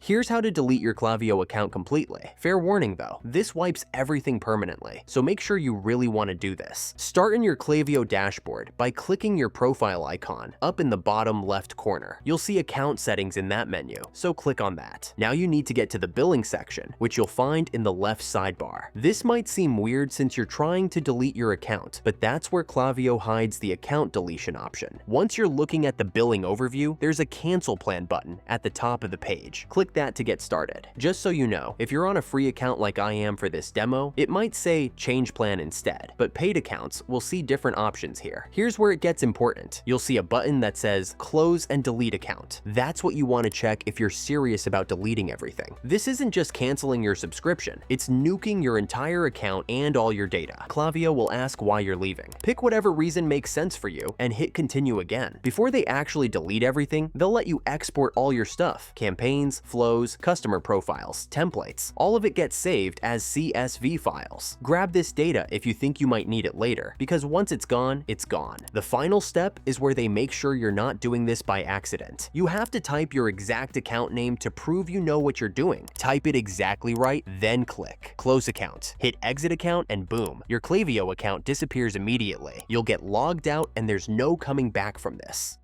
Here's how to delete your Klaviyo account completely. Fair warning though, this wipes everything permanently, so make sure you really want to do this. Start in your Klaviyo dashboard by clicking your profile icon up in the bottom left corner. You'll see account settings in that menu, so click on that. Now you need to get to the billing section, which you'll find in the left sidebar. This might seem weird since you're trying to delete your account, but that's where Klaviyo hides the account deletion option. Once you're looking at the billing overview, there's a cancel plan button at the top of the page. Click that to get started. Just so you know, if you're on a free account like I am for this demo, it might say change plan instead, but paid accounts will see different options here. Here's where it gets important. You'll see a button that says close and delete account. That's what you want to check if you're serious about deleting everything. This isn't just canceling your subscription, it's nuking your entire account and all your data. Klaviyo will ask why you're leaving. Pick whatever reason makes sense for you and hit continue again. Before they actually delete everything, they'll let you export all your stuff: campaigns, flows, customer profiles, templates. All of it gets saved as CSV files. Grab this data if you think you might need it later, because once it's gone, it's gone. The final step is where they make sure you're not doing this by accident. You have to type your exact account name to prove you know what you're doing. Type it exactly right, then click close account. Hit exit account and boom, your Klaviyo account disappears immediately. You'll get logged out and there's no coming back from this.